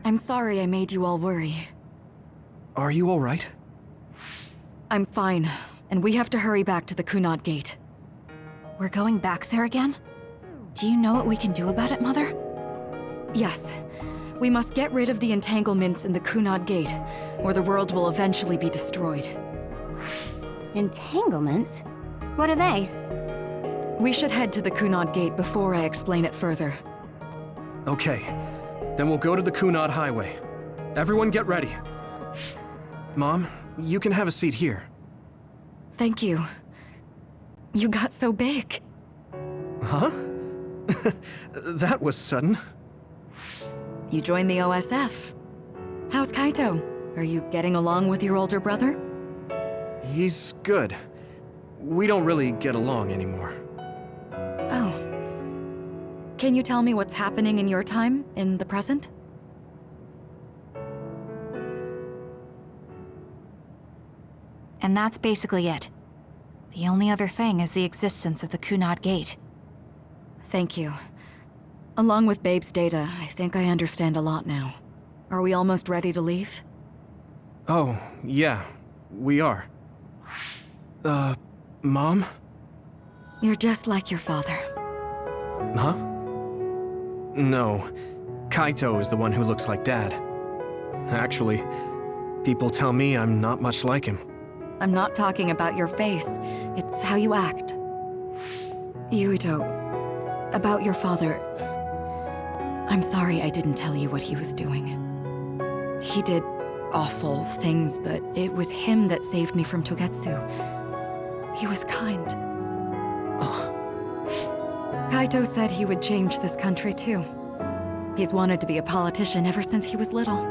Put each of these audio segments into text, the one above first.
I'm sorry I made you all worry. Are you all right? I'm fine, and we have to hurry back to the Kunad Gate. We're going back there again? Do you know what we can do about it, Mother? Yes. We must get rid of the entanglements in the Kunad Gate, or the world will eventually be destroyed. Entanglements? What are they? We should head to the Kunad Gate before I explain it further. Okay. Then we'll go to the Kunad Highway. Everyone get ready. Mom, you can have a seat here. Thank you. You got so big. Huh? That was sudden. You joined the OSF. How's Kaito? Are you getting along with your older brother? He's good. We don't really get along anymore. Oh. Can you tell me what's happening in your time, in the present? And that's basically it. The only other thing is the existence of the Kunad Gate. Thank you. Along with Babe's data, I think I understand a lot now. Are we almost ready to leave? Oh, yeah, we are. Mom? You're just like your father. Huh? No. Kaito is the one who looks like Dad. Actually, people tell me I'm not much like him. I'm not talking about your face. It's how you act. Yzuito, about your father... I'm sorry I didn't tell you what he was doing. He did awful things, but it was him that saved me from Togetsu. He was kind. Kaito said he would change this country too. He's wanted to be a politician ever since he was little.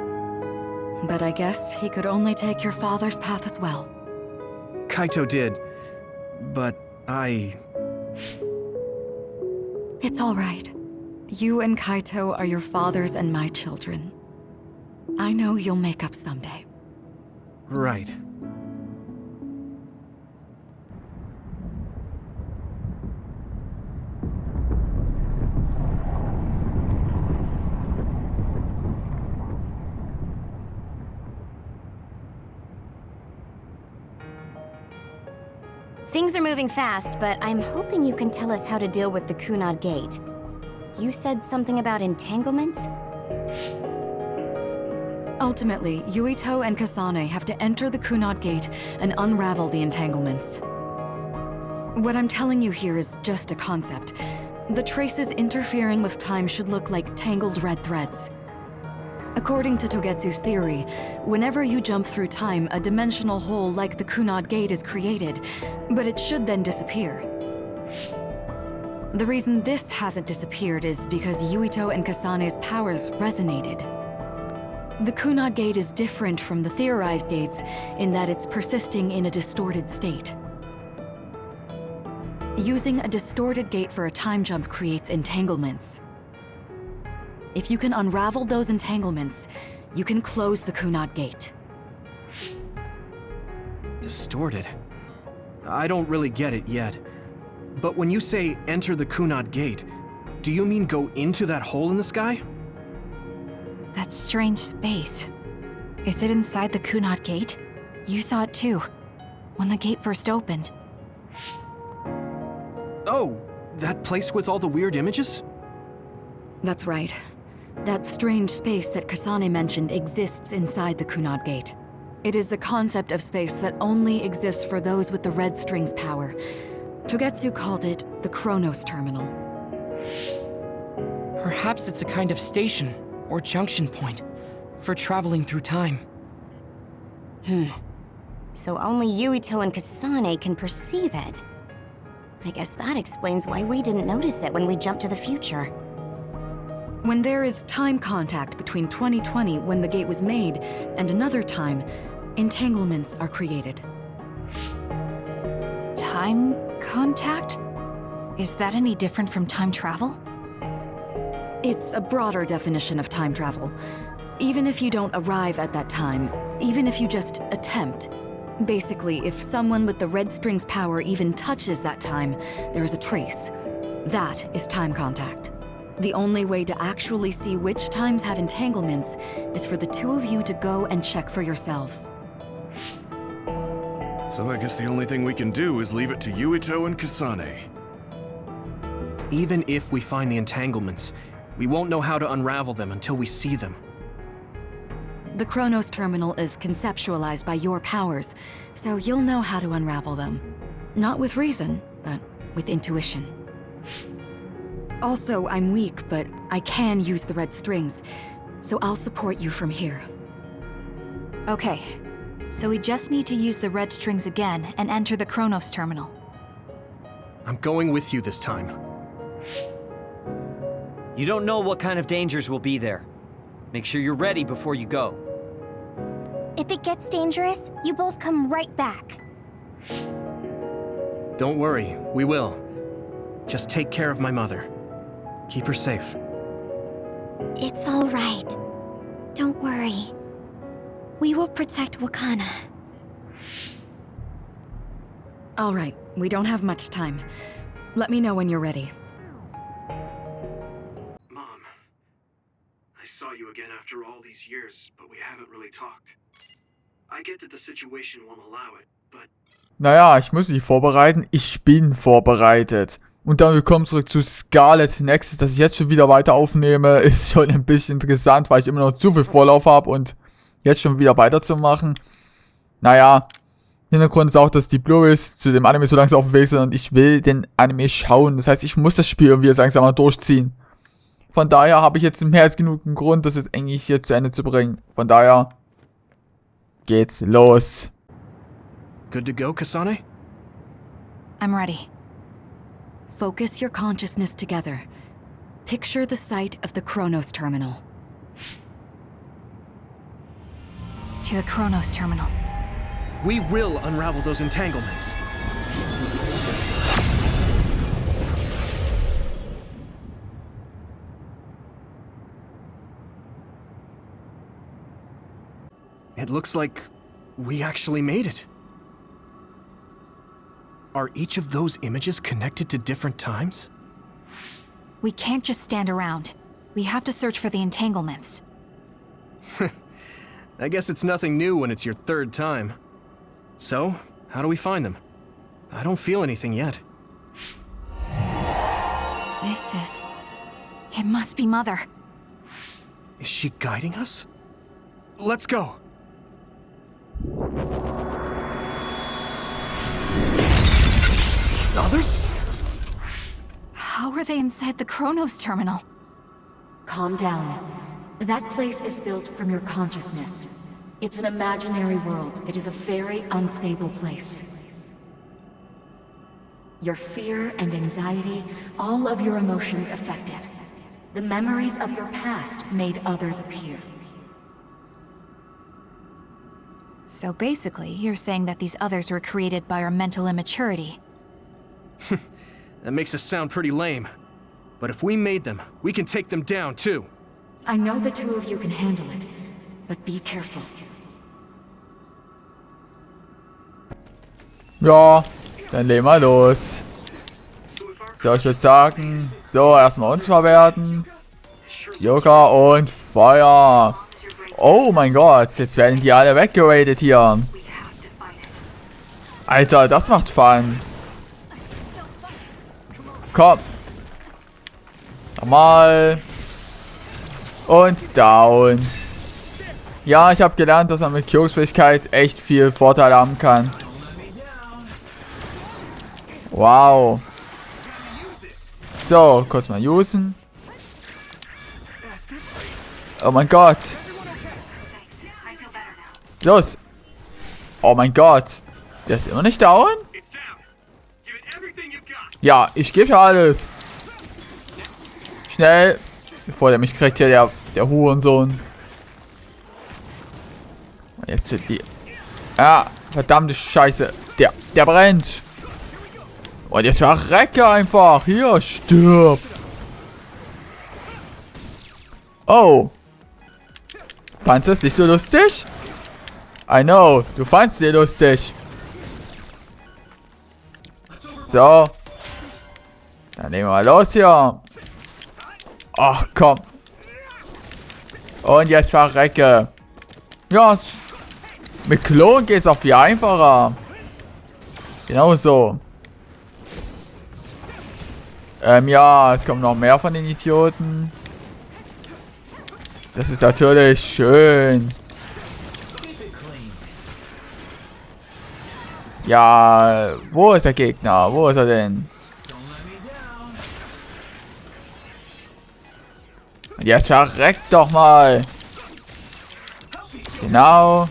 But I guess he could only take your father's path as well. Kaito did, but It's all right. You and Kaito are your father's and my children. I know you'll make up someday. Right. Things are moving fast, but I'm hoping you can tell us how to deal with the Kunad Gate. You said something about entanglements? Ultimately, Yzuito and Kasane have to enter the Kunad Gate and unravel the entanglements. What I'm telling you here is just a concept. The traces interfering with time should look like tangled red threads. According to Togetsu's theory, whenever you jump through time, a dimensional hole like the Kunad Gate is created, but it should then disappear. The reason this hasn't disappeared is because Yzuito and Kasane's powers resonated. The Kunad Gate is different from the theorized gates in that it's persisting in a distorted state. Using a distorted gate for a time jump creates entanglements. If you can unravel those entanglements, you can close the Kunad Gate. Distorted? I don't really get it yet. But when you say enter the Kunad Gate, do you mean go into that hole in the sky? That strange space. Is it inside the Kunad Gate? You saw it too, when the gate first opened. Oh, that place with all the weird images? That's right. That strange space that Kasane mentioned exists inside the Kunad Gate. It is a concept of space that only exists for those with the red string's power. Togetsu called it the Chronos Terminal. Perhaps it's a kind of station, or junction point, for traveling through time. So only Yzuito and Kasane can perceive it. I guess that explains why we didn't notice it when we jumped to the future. When there is time contact between 2020, when the gate was made, and another time, entanglements are created. Time contact? Is that any different from time travel? It's a broader definition of time travel. Even if you don't arrive at that time, even if you just attempt. Basically, if someone with the red string's power even touches that time, there is a trace. That is time contact. The only way to actually see which times have entanglements is for the two of you to go and check for yourselves. So I guess the only thing we can do is leave it to Yzuito and Kasane. Even if we find the entanglements, we won't know how to unravel them until we see them. The Chronos Terminal is conceptualized by your powers, so you'll know how to unravel them. Not with reason, but with intuition. Also, I'm weak, but I can use the red strings, so I'll support you from here. Okay, so we just need to use the red strings again and enter the Chronos Terminal. I'm going with you this time. You don't know what kind of dangers will be there. Make sure you're ready before you go. If it gets dangerous, you both come right back. Don't worry, we will. Just take care of my mother. Keep her safe. It's all right. Don't worry. We will protect Wakana. All right, we don't have much time. Let me know when you're ready. Mom, I saw you again after all these years, but we haven't really talked. I get that the situation won't allow it, but... Naja, ich muss mich vorbereiten. Ich bin vorbereitet. Und dann willkommen zurück zu Scarlet Nexus. Dass ich jetzt schon wieder weiter aufnehme, ist schon ein bisschen interessant, weil ich immer noch zu viel Vorlauf habe und jetzt schon wieder weiterzumachen. Naja, Hintergrund ist auch, dass die Blu-rays zu dem Anime so langsam auf dem Weg sind und ich will den Anime schauen. Das heißt, ich muss das Spiel irgendwie langsam mal durchziehen. Von daher habe ich jetzt mehr als genug einen Grund, das jetzt eigentlich hier zu Ende zu bringen. Von daher geht's los. Good to go, Kasane? I'm ready. Focus your consciousness together. Picture the site of the Chronos Terminal. To the Chronos Terminal. We will unravel those entanglements. It looks like we actually made it. Are each of those images connected to different times? We can't just stand around. We have to search for the entanglements. I guess it's nothing new when it's your third time. So, how do we find them? I don't feel anything yet. This is... It must be Mother. Is she guiding us? Let's go! Others? How are they inside the Chronos Terminal? Calm down. That place is built from your consciousness. It's an imaginary world. It is a very unstable place. Your fear and anxiety, all of your emotions affected. The memories of your past made others appear. So basically, you're saying that these others were created by our mental immaturity. That makes us sound pretty lame. But if we made them, we can take them down too. I know the two of you can handle it, but be careful. Ja, dann legen wir los. So, ich würde sagen, so, erstmal uns verwerten. Joker und Feuer. Oh mein Gott, jetzt werden die alle weggeradet hier. Alter, das macht Fun. Komm. Nochmal. Und down. Ja, ich habe gelernt, dass man mit Kyosfähigkeit echt viel Vorteile haben kann. Wow. So, kurz mal usen. Oh mein Gott. Los. Oh mein Gott. Der ist immer nicht down? Ja, ich gebe ja alles. Schnell. Bevor der mich kriegt hier, der Hurensohn. Und jetzt sind die... Ah, verdammte Scheiße. Der brennt. Und jetzt verrecke einfach. Hier, stirb. Oh. Fandst du es nicht so lustig? I know, du fandst es lustig. So. Dann nehmen wir mal los hier. Ach, komm. Und jetzt verrecke. Ja, mit Klon geht's auch viel einfacher. Genau so. Ja, es kommen noch mehr von den Idioten. Das ist natürlich schön. Ja, wo ist der Gegner? Wo ist er denn? Jetzt verreckt doch mal. Genau.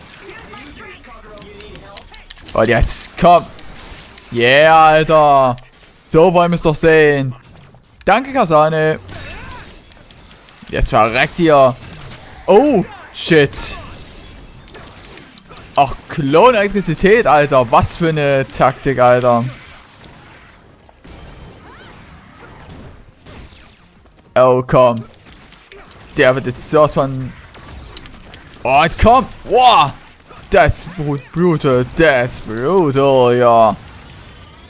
Und jetzt komm. Yeah, Alter. So wollen wir es doch sehen. Danke, Kasane. Jetzt verreckt ihr. Oh, shit. Ach, Klon-Elektrizität, Alter. Was für eine Taktik, Alter. Oh, komm. Der wird jetzt sowas von... Oh, komm. Wow. That's brutal. That's brutal, ja.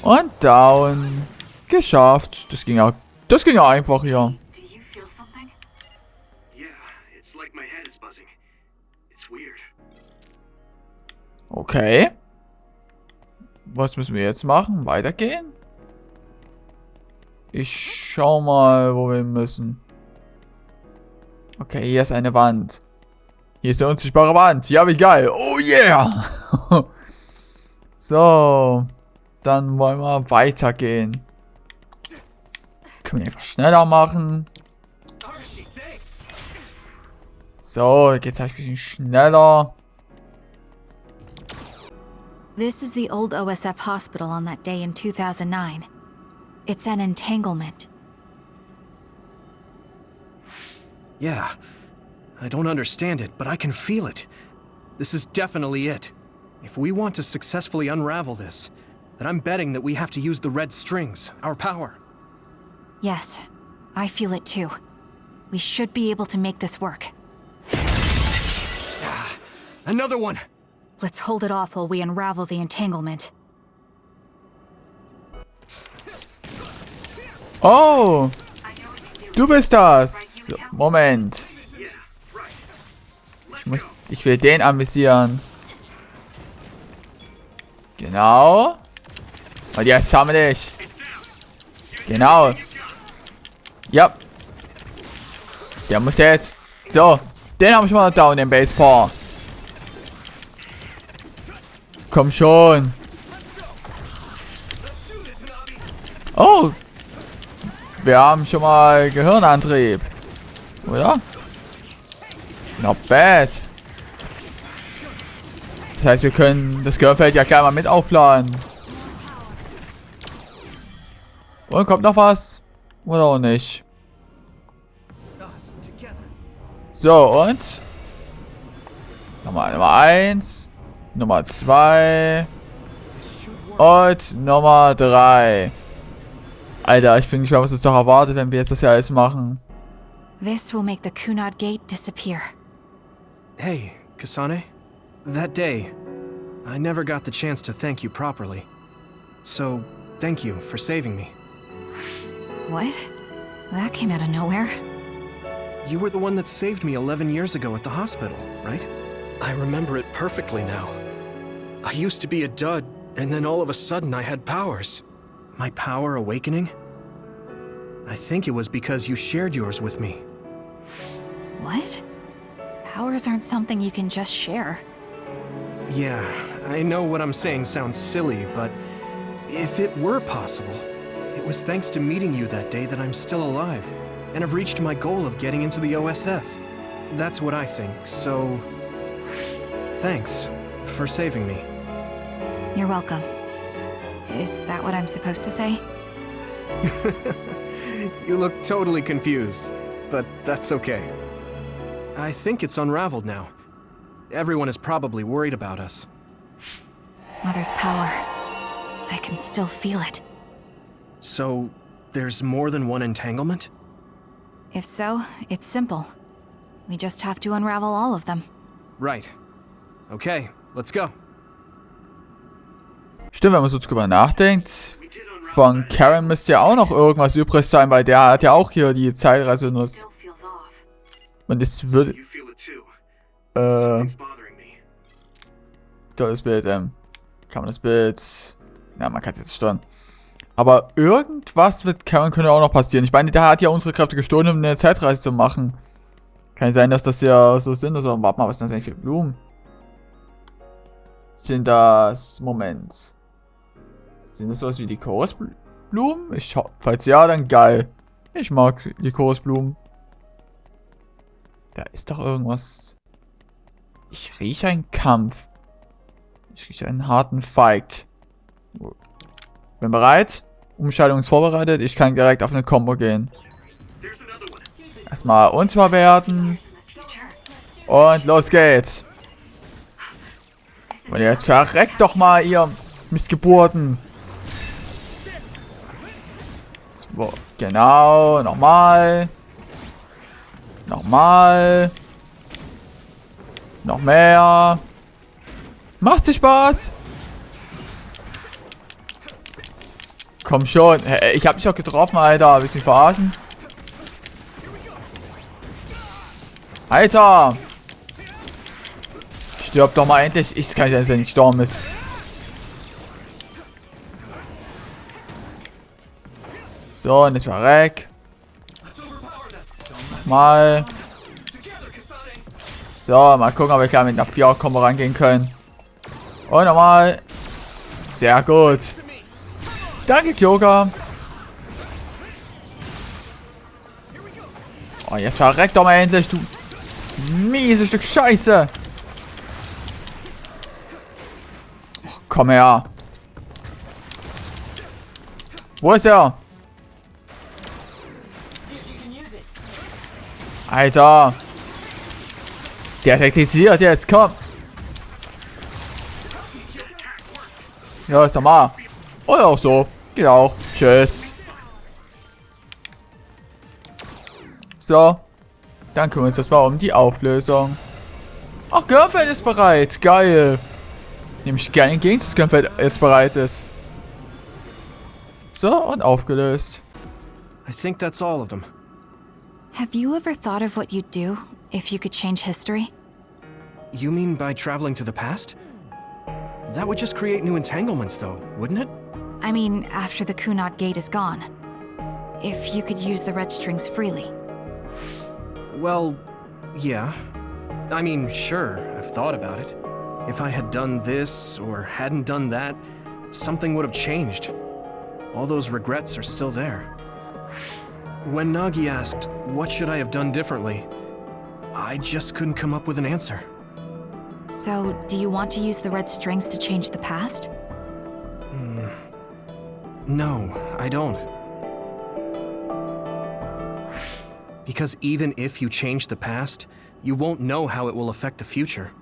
Und down. Geschafft. Das ging ja einfach hier. Okay. Was müssen wir jetzt machen? Weitergehen? Ich schau mal, wo wir müssen. Okay, hier ist eine Wand. Hier ist eine unsichtbare Wand. Ja, wie geil. Oh yeah. So. Dann wollen wir weitergehen. Können wir einfach schneller machen. So, jetzt halt ein bisschen schneller. This is the old OSF hospital on that day in 2009. It's an entanglement. Yeah. I don't understand it, but I can feel it. This is definitely it. If we want to successfully unravel this, then I'm betting that we have to use the red strings, our power. Yes, I feel it too. We should be able to make this work. Another one! Let's hold it off while we unravel the entanglement. Oh! Du bist das! Moment. Ich will den anvisieren. Genau. Und jetzt haben wir dich. Genau. Ja. Der muss jetzt. So. Den haben wir schon mal down, den Baseball. Komm schon. Oh. Wir haben schon mal Gehirnantrieb. Oder? Not bad. Das heißt, wir können das Gehirnfeld ja gleich mal mit aufladen. Und kommt noch was? Oder auch nicht? So, und? Nummer 1. Nummer 2. Und Nummer 3. Alter, ich bin gespannt, was uns noch erwartet, wenn wir jetzt das hier alles machen. This will make the Kunad Gate disappear. Hey, Kasane. That day, I never got the chance to thank you properly. So, thank you for saving me. What? That came out of nowhere. You were the one that saved me 11 years ago at the hospital, right? I remember it perfectly now. I used to be a dud, and then all of a sudden I had powers. My power awakening? I think it was because you shared yours with me. What? Powers aren't something you can just share. Yeah, I know what I'm saying sounds silly, but if it were possible, it was thanks to meeting you that day that I'm still alive, and have reached my goal of getting into the OSF. That's what I think, so... Thanks for saving me. You're welcome. Is that what I'm supposed to say? You look totally confused, but that's okay. I think it's unraveled now. Everyone is probably worried about us. Mother's power. I can still feel it. So, there's more than one entanglement? If so, it's simple. We just have to unravel all of them. Right. Okay, let's go. Stimmt, wenn man so drüber nachdenkt. Von Karen müsste ja auch noch irgendwas übrig sein, weil der hat ja auch hier die Zeitreise benutzt. Und es würde... You feel it too. Something's bothering me. Tolles Bild, kann man das Bild... Ja, man kann es jetzt steuern. Aber irgendwas mit Karen könnte auch noch passieren. Ich meine, der hat ja unsere Kräfte gestohlen, um eine Zeitreise zu machen. Kann ja sein, dass das ja so sind oder so. Warte mal, was sind das eigentlich für Blumen? Sind das... Moment. Sind das sowas wie die Chorusblumen? Ich schau... Falls ja, dann geil. Ich mag die Chorusblumen. Da ist doch irgendwas... Ich rieche einen Kampf. Ich rieche einen harten Fight. Bin bereit. Umschaltung ist vorbereitet. Ich kann direkt auf eine Combo gehen. Erstmal uns verwerten. Und los geht's. Und jetzt verreckt doch mal, ihr Missgeburten. So, genau. Nochmal. Nochmal. Noch mehr. Macht sich Spaß. Komm schon. Ich hab dich doch getroffen, Alter. Willst du mich verarschen? Alter. Stirb doch mal endlich. Ich kann nicht, dass er nicht gestorben ist. So, und jetzt verreck. Mal. So, mal gucken, ob wir klar mit einer 4-Kombo rangehen können. Und nochmal. Sehr gut. Danke, Kyoga. Oh, jetzt verreck doch mal endlich, du mieses Stück Scheiße. Oh, komm her. Wo ist er? Alter. Der taktisiert jetzt, komm. Ja, ist doch mal. Oder auch so. Geht auch. Tschüss. So. Dann kümmern wir uns erstmal um die Auflösung. Ach, Gürnfeld ist bereit. Geil. Nehme ich gerne entgegen, dass Gürnfeld jetzt bereit ist. So, und aufgelöst. I think that's all of them. Have you ever thought of what you'd do if you could change history? You mean by traveling to the past? That would just create new entanglements, though, wouldn't it? I mean, after the Kunad Gate is gone. If you could use the red strings freely. Well, yeah. I mean, sure, I've thought about it. If I had done this, or hadn't done that, something would have changed. All those regrets are still there. When Nagi asked, what should I have done differently, I just couldn't come up with an answer. So, do you want to use the red strings to change the past? No, I don't. Because even if you change the past, you won't know how it will affect the future.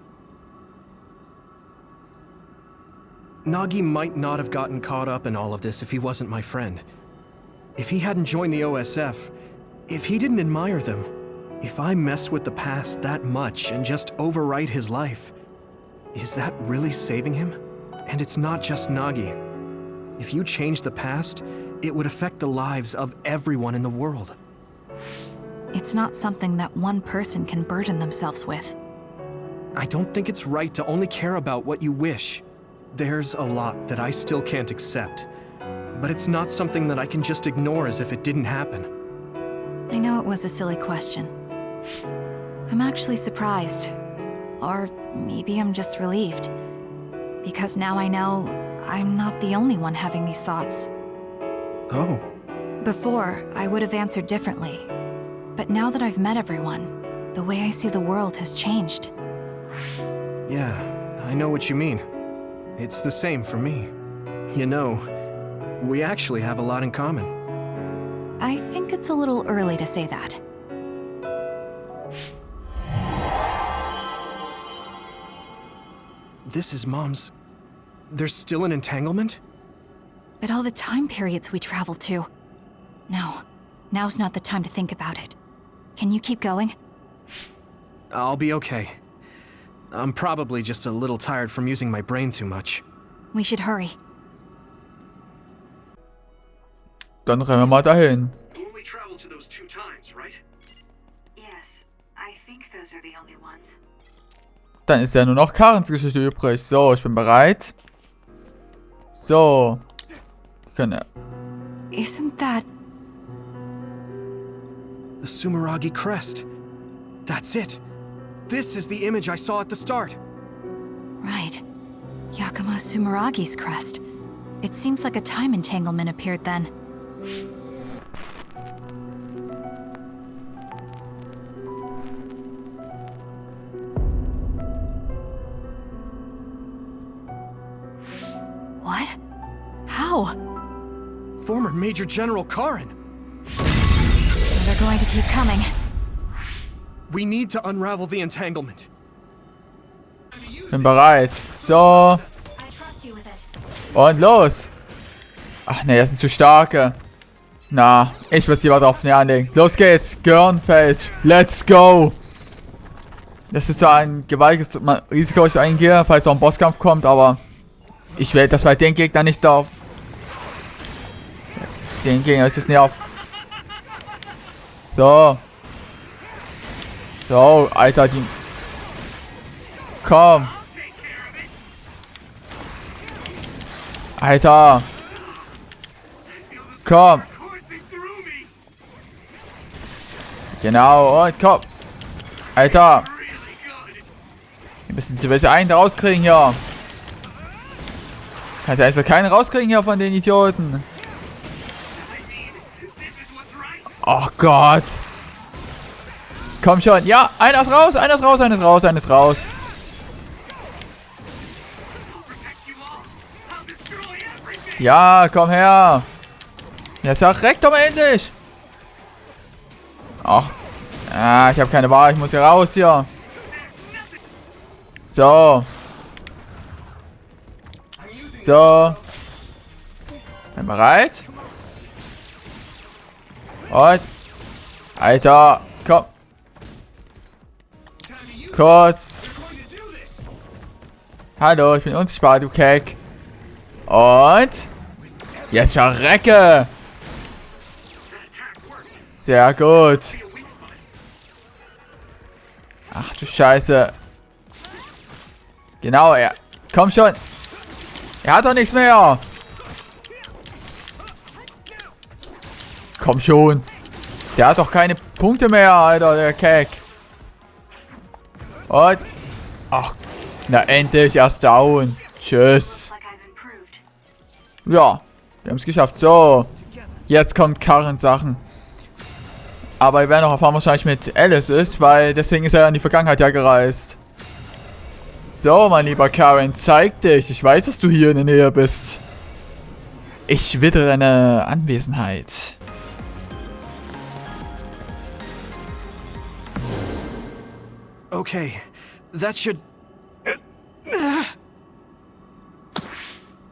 Nagi might not have gotten caught up in all of this if he wasn't my friend. If he hadn't joined the OSF, if he didn't admire them, if I mess with the past that much and just overwrite his life, is that really saving him? And it's not just Nagi. If you change the past, it would affect the lives of everyone in the world. It's not something that one person can burden themselves with. I don't think it's right to only care about what you wish. There's a lot that I still can't accept. But it's not something that I can just ignore as if it didn't happen. I know it was a silly question. I'm actually surprised. Or maybe I'm just relieved. Because now I know I'm not the only one having these thoughts. Oh. Before, I would have answered differently. But now that I've met everyone, the way I see the world has changed. Yeah, I know what you mean. It's the same for me. You know, we actually have a lot in common. I think it's a little early to say that. This is Mom's... There's still an entanglement? But all the time periods we travel to. No, now's not the time to think about it. Can you keep going? I'll be okay. I'm probably just a little tired from using my brain too much. We should hurry. Dann rennen wir mal dahin. You only traveled to those 2 times, right? Yes, I Dann ist ja nur noch Karens Geschichte übrig. So, ich bin bereit. So. Die können ja. Isn't that... The Sumeragi crest. That's it. This is the image I saw at the start. Right. Yakumo Sumeragi's crest. It seems like a time entanglement appeared then. What? How? Former Major General Karen. So they're going to keep coming. We need to unravel the entanglement. Bin bereit. So. Und los. Ach nee, das sind zu starke. Na, ich würde sie mal drauf näher anlegen. Los geht's. Gehirnfeld. Let's go. Das ist zwar ein gewaltiges Risiko, ich eingehe, falls auch ein Bosskampf kommt, aber ich wähle das bei den Gegnern nicht auf. Den Gegner ist es nicht auf. So. So, Alter, die... Komm. Alter. Komm. Genau, und komm. Alter. Wir müssen zumindest einen rauskriegen hier. Kannst du einfach keinen rauskriegen hier von den Idioten. Oh Gott. Komm schon. Ja, einer ist raus, einer ist raus, einer ist raus, einer ist raus. Ja, komm her. Ja, verreckt doch mal endlich. Ach. Ah, ich habe keine Wahl, ich muss hier raus hier. So. So. Bin bereit? Und. Alter, komm. Kurz. Hallo, ich bin unsichtbar, du Keck. Und. Jetzt verrecke. Sehr gut. Ach du Scheiße. Genau, er. Komm schon. Er hat doch nichts mehr. Komm schon. Der hat doch keine Punkte mehr, Alter, der Keck. Und. Ach. Na endlich, erst down. Tschüss. Ja. Wir haben es geschafft. So. Jetzt kommt Karens Sachen. Aber wir werden noch erfahren, wahrscheinlich mit Alice ist, weil deswegen ist er in die Vergangenheit ja gereist. So, mein lieber Karen, zeig dich. Ich weiß, dass du hier in der Nähe bist. Ich wittere deine Anwesenheit. Okay, that should...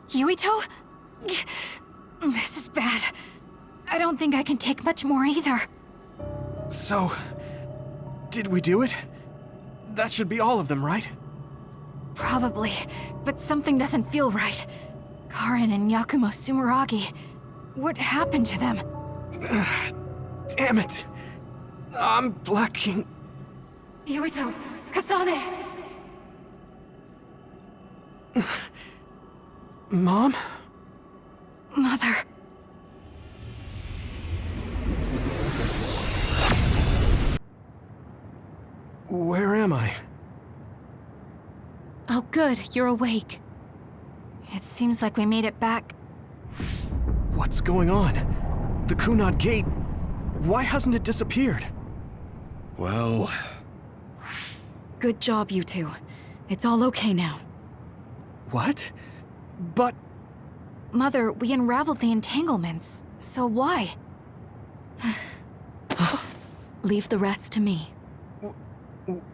Yzuito? This is bad. I don't think I can take much more either. So, did we do it? That should be all of them, right? Probably, but something doesn't feel right. Karen and Yakumo Sumeragi. What happened to them? Damn it. I'm blacking... Yzuito! Kasane! Mom? Mother. Where am I? Oh good, you're awake. It seems like we made it back. What's going on? The Kunad gate... Why hasn't it disappeared? Well... Good job, you two. It's all okay now. What? But... Mother, we unraveled the entanglements. So why? Leave the rest to me.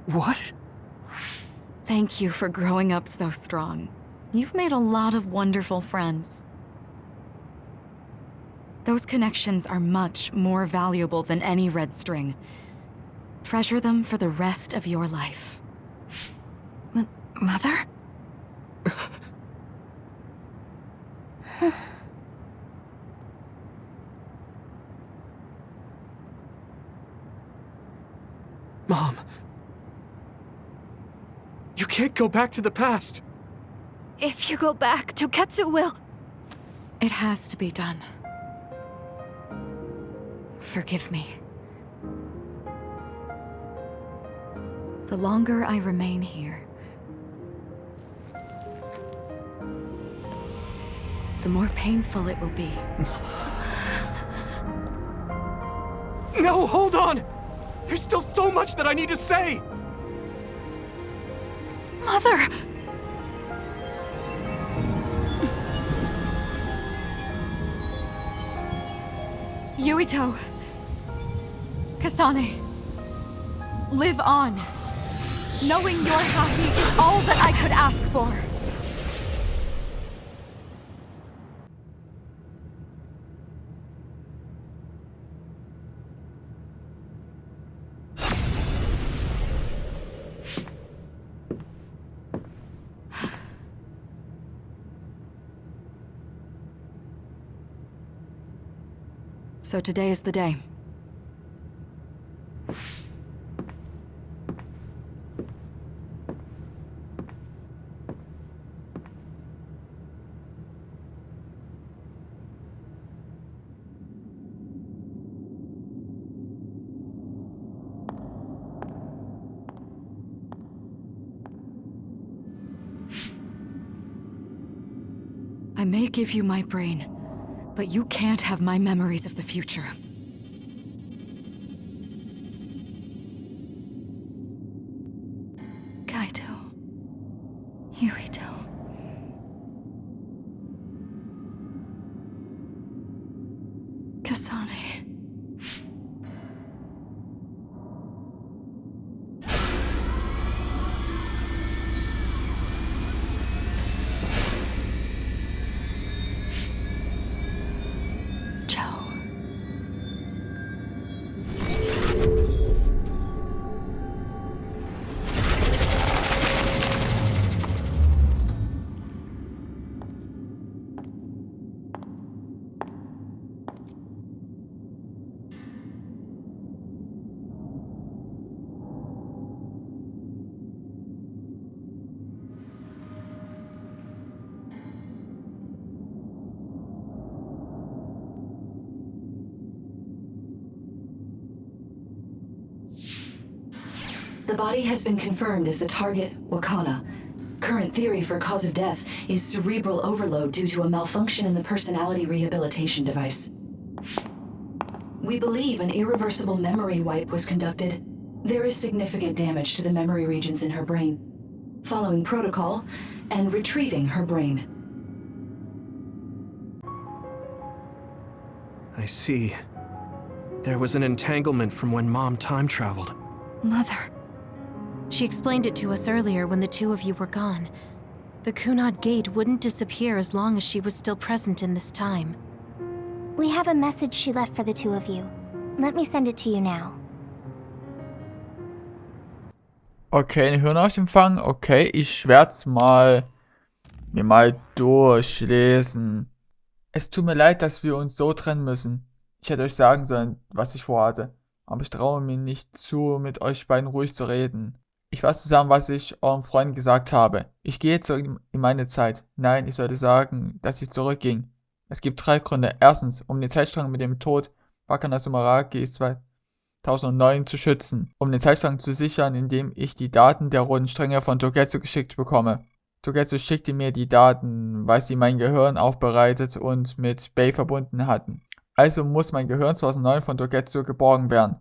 What? Thank you for growing up so strong. You've made a lot of wonderful friends. Those connections are much more valuable than any red string. Treasure them for the rest of your life. Mother? Mom, You can't go back to the past. If you go back, Togetsu will... It has to be done. Forgive me. The longer I remain here, the more painful it will be. No, hold on! There's still so much that I need to say! Mother! Yzuito! Kasane! Live on! Knowing you're happy is all that I could ask for! So today is the day. I may give you my brain, but you can't have my memories of the future. Kaito. Yzuito. Kasane. The body has been confirmed as the target, Wakana. Current theory for cause of death is cerebral overload due to a malfunction in the personality rehabilitation device. We believe an irreversible memory wipe was conducted. There is significant damage to the memory regions in her brain. Following protocol and retrieving her brain. I see. There was an entanglement from when Mom time traveled. Mother. She explained it to us earlier when the two of you were gone. The Kunad Gate wouldn't disappear as long as she was still present in this time. We have a message she left for the two of you. Let me send it to you now. Okay, ein Hirnauchempfang. Okay, ich werd's mir mal durchlesen. Es tut mir leid, dass wir uns so trennen müssen. Ich hätte euch sagen sollen, was ich vorhatte. Aber ich traue mir nicht zu, mit euch beiden ruhig zu reden. Ich fasse zusammen, was ich eurem Freund gesagt habe. Ich gehe zurück in meine Zeit. Nein, ich sollte sagen, dass ich zurückging. Es gibt 3 Gründe. Erstens, um den Zeitstrang mit dem Tod Wakanas Sumeragi 2009 zu schützen. Um den Zeitstrang zu sichern, indem ich die Daten der roten Stränge von Togetsu geschickt bekomme. Togetsu schickte mir die Daten, weil sie mein Gehirn aufbereitet und mit Bei verbunden hatten. Also muss mein Gehirn 2009 von Togetsu geborgen werden.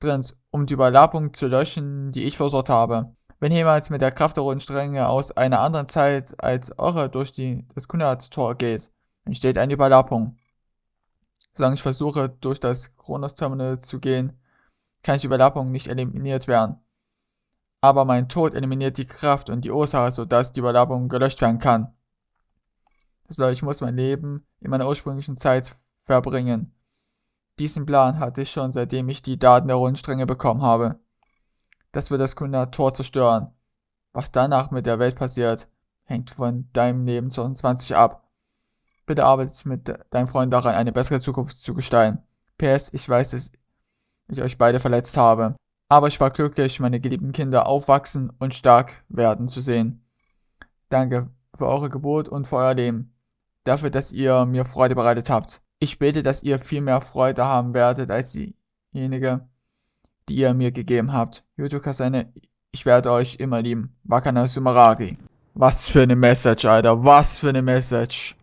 Drittens, um die Überlappung zu löschen, die ich verursacht habe. Wenn jemand mit der Kraft der roten Stränge aus einer anderen Zeit als eure durch das Kunad-Tor geht, entsteht eine Überlappung. Solange ich versuche, durch das Chronos Terminal zu gehen, kann die Überlappung nicht eliminiert werden. Aber mein Tod eliminiert die Kraft und die Ursache, sodass die Überlappung gelöscht werden kann. Das bedeutet, ich muss mein Leben in meiner ursprünglichen Zeit verbringen. Diesen Plan hatte ich schon, seitdem ich die Daten der roten Stränge bekommen habe. Das wird das Kunad-Tor zerstören. Was danach mit der Welt passiert, hängt von deinem Leben 2020 ab. Bitte arbeitet mit deinem Freund daran, eine bessere Zukunft zu gestalten. PS, ich weiß, dass ich euch beide verletzt habe. Aber ich war glücklich, meine geliebten Kinder aufwachsen und stark werden zu sehen. Danke für eure Geburt und für euer Leben. Dafür, dass ihr mir Freude bereitet habt. Ich bete, dass ihr viel mehr Freude haben werdet als diejenige, die ihr mir gegeben habt. Yzuito Kasane, ich werde euch immer lieben. Wakana Sumeragi. Was für eine Message, Alter. Was für eine Message.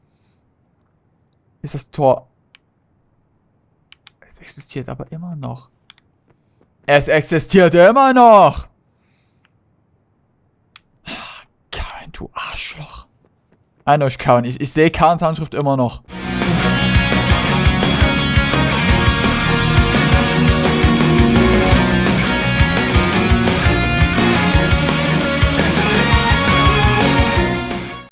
Ist das Tor... Es existiert aber immer noch. Es existiert immer noch! Karen, du Arschloch. Karen, ich sehe Karens Handschrift immer noch.